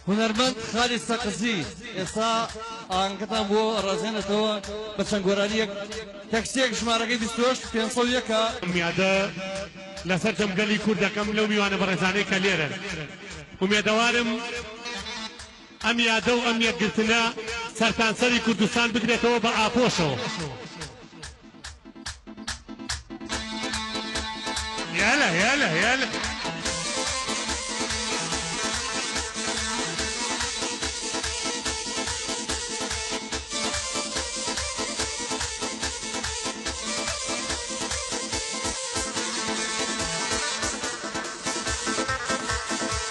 هنرمند خالد سقزي إسا ئاهەنگەتان بۆ ڕازێنێتەوە بە چەند گۆرانیەک تەکسیەک ژمارەکەی 22 501 میادە لەسەر جەمگەلی کوردەکەم لەو میوانە بەڕێزانەی کە لێرن ومێدەوارم ئەم یادە و ئەم یەکگرتنە سەرتانسەری کوردستان بگرێتەوە بە ئاپۆشەوە. يلا يلا يلا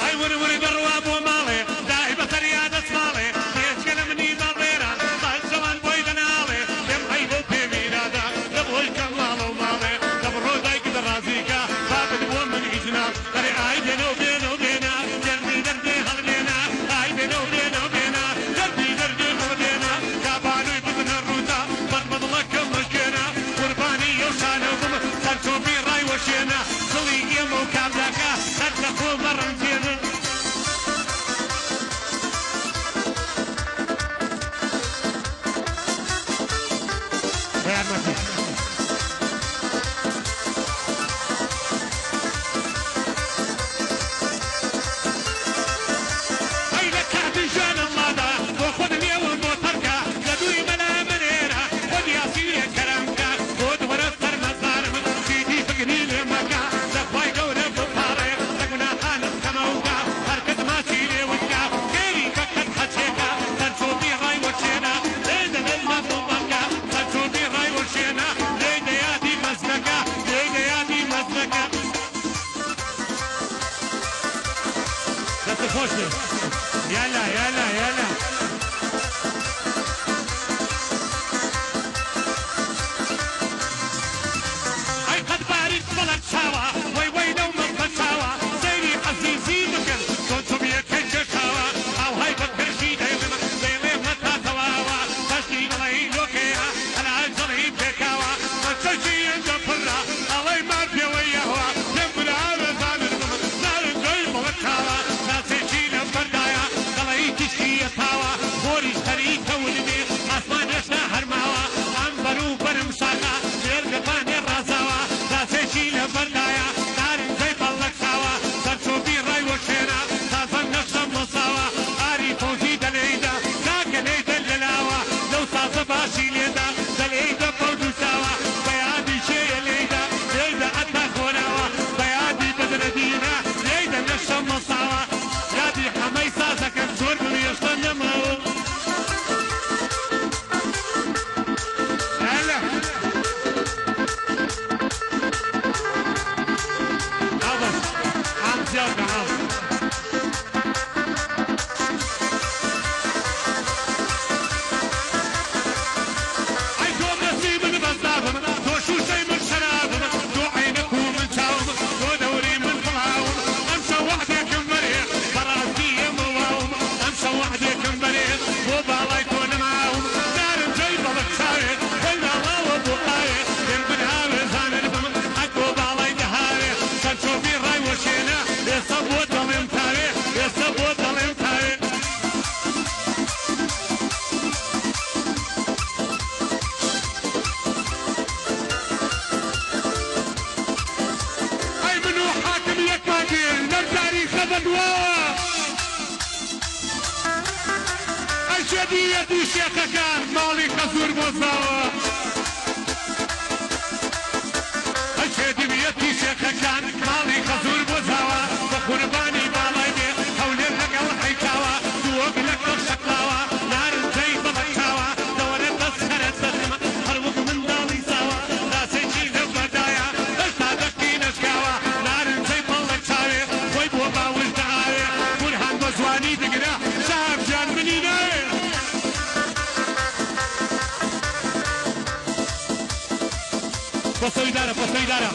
اي وري وري بالرواب ومالي داعي بطريقة اسمالي يشكل مني ضريرا بعد زمان بوي بنالي بيم حيبو بيميرادا دبوي كمالو مالي دبرو دايك درازيكا باب الومن عجنا تري اي بينو بينو بينا جربي دردي هلبينا اي بينو بينو بينا جربي دردي هلبينا كابانو يبطن الروتا بربض لك مشكنا قرباني يوشانو بم سرتو بي راي وشينا خلي يمو كابداكا اتلقو مرمتينا يلا يلا يلا اي قد بارد بلد شاوى وي وي لو من فتاوى سيري عزيزي مكن كنتم يكجكاوى او هاي بكرشي دايما ليلي متى تواوى تشتي ملايين وكيها انا اجري بكاوى تشتي ينجفرنا الله ما في وياهوى ينبرا بزان الزمن نار الجوي بلكاوى ناسي شينا بردايا قلعي تشكي يطاوى بوري اشتري تولدي اسمان يشنا هرماوى انبرو برمشاكا غير قطاني الرازاوى ناسي شينا بردايا نار الجوي بلكاوى سرشو بي راي وشينا تازن نقشا مصاوى آري فوزي دليدا كاكا ليدا الللاوى لو سازا باشي ليدا دليدا فوزو ساوى بيادي شي ليدا ليدا أتا خوناوى بيادي بدر دينا ليدا نقشا مصاوى يادي حمي سازا كان زور بليشتا نماوى هلا عبس عم زيادة عبس شديد شيخ كان مالي خزور مزاوى شديد شيخ كان مالي خزور مزاوى وقرباني بالاي بي حولي لقى الحكاوى دوق لك الشقاوى نار زي بلكاوى دورة تسهرت بسمة هروق من دالي ساوى لا سيجي لبدايا اشتادكي نشكاوى نار زي بلكاوى ويبو باوش دعاوى برهان بزواني دقنا شاب جان مني ناير Posso idara.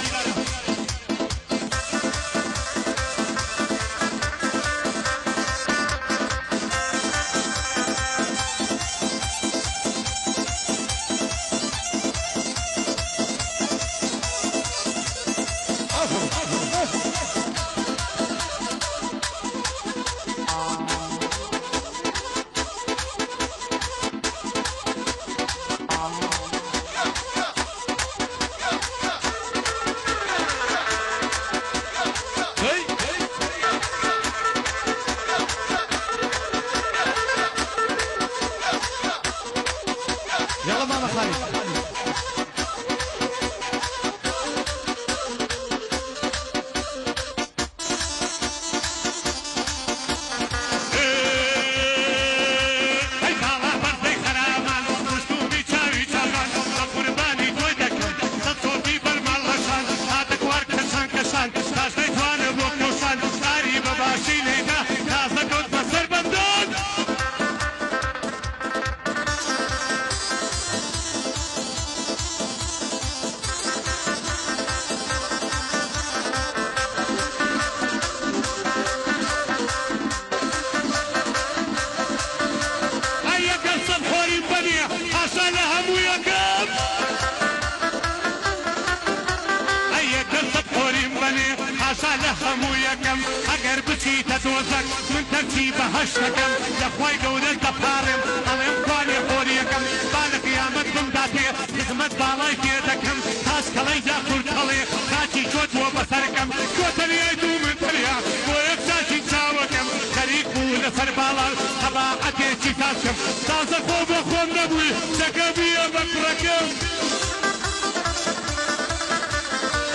خالد همو یکم اگر بچی تدوزک من ترتیب هشتکم لخوای گودل تپارم علم خوانی خوری یکم بعد قیامت بم داتی خدمت بالای کردکم تاس کلی جا خورتلی خاچی چوت و بسرکم چوتلی ای دو من تلیا و یک چاشی چاوکم شریک بود سر بالا طباعتی چی تاسکم تازه خوب خوب نبوی شکبیه بکرکم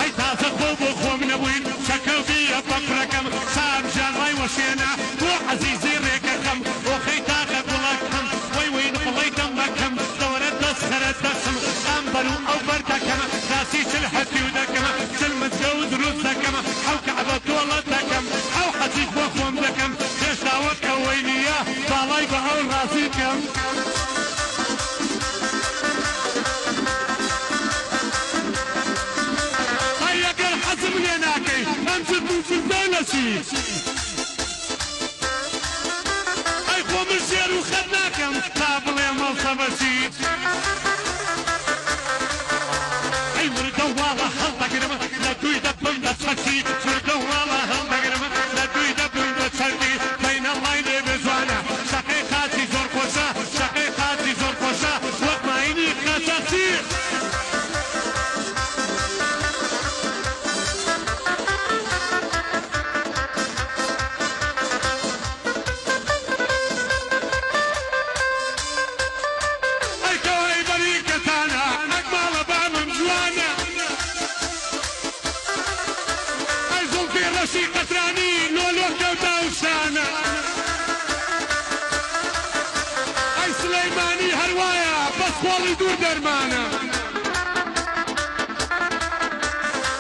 ای تازه خوب خوب نبوی شكوبية فقركم صار جاي وشينا وعزيزي ريككم وخيتاك بلكم وين قليتم لكم دورة تسخرة تسم أنبروا أو بردكم راسي شلحتي ودكم كلمة جوز رزكم أو كعبة ولدكم أو حزيز وخوم لكم ليش دعوتك وينيا بالاي بهول راسيكم امجد من فردانسي اي خو مزير وخدناكم طابل يا ملصبسي اي مردو والله هالبقرم لا دوي دبم دسكي مردو والله هالبقرم لا دوي دبم دسكي بين الله يبزوانا شقيقاتي زور خوشا شقيقاتي زور خوشا وقت ما عيني قاساتي خۆڵی دوور دەرمانە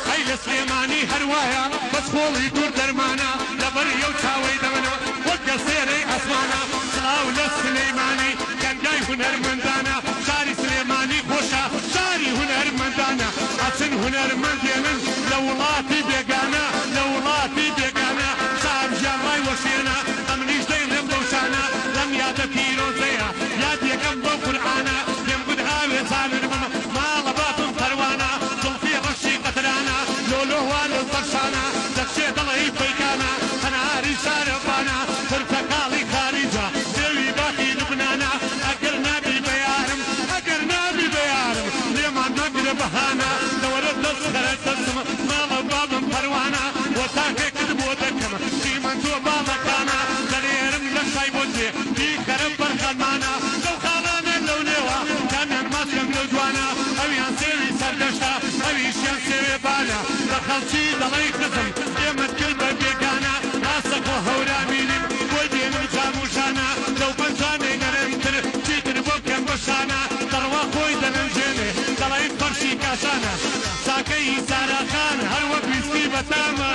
ئەی لە سلێمانی هەروایە بەس خۆڵی دوور دەرمانە لەبەر یەو چاوەی دەمەنەوە وەک گەسێرەی ئەسمانە سڵاو لە سلەیمانی گەنگای هونەرمەندانە شاری سلێمانی خۆشە شاری هونەرمەندانە ئەچن هونەرمەندێنن لە وڵاتی بێگانە لە وڵاتی بێگانە شار ژیانڕای وەشێنە ئەمنیش دەی لەم دەوشانە لەم یادە پیرۆزەیە یاد یەکەم بۆ قورئانە ماڵە باتم پەروانە دڵفی ڕەشی قەترانە لۆلۆوان و بەرشانە دەکشێ دڵی پەیکانە هەناری شارەبانە پرتەکاڵی خاریجە دێوی باقی لوبنانە ئەگەر نابی بەیارم ئەگەر نابی بەیارم لێمان نەگرە بەهانە لەوەرە دەست خەرەت دەستم ماڵە بابم پەروانە وە تاکێکت بۆ دەکەم چیمە تۆ باڵەکانە دەرێرم لە شای بۆ جێ بیکەرە بەرخەلمانە لەو خاڵانە لەو نێوە کامیان ماسکەم لەو جوانە ئەویان سێوی سەردەشتا ئەویشیان سێوێ بانە بە خەڵکی دەڵی خزم ئێمەت کرد بە بێگانە ڕاستە بۆ هەورامینیم بۆی دێنم جاموشانە لەو پەنجانەی نەرەنتر چیتر بۆ بکەم بەشانە دەڕوا خۆی دەنەنجێنێ دەڵی فەرشی کاشانە ساکەی ساراخان هەر وەک ویستی بەتامە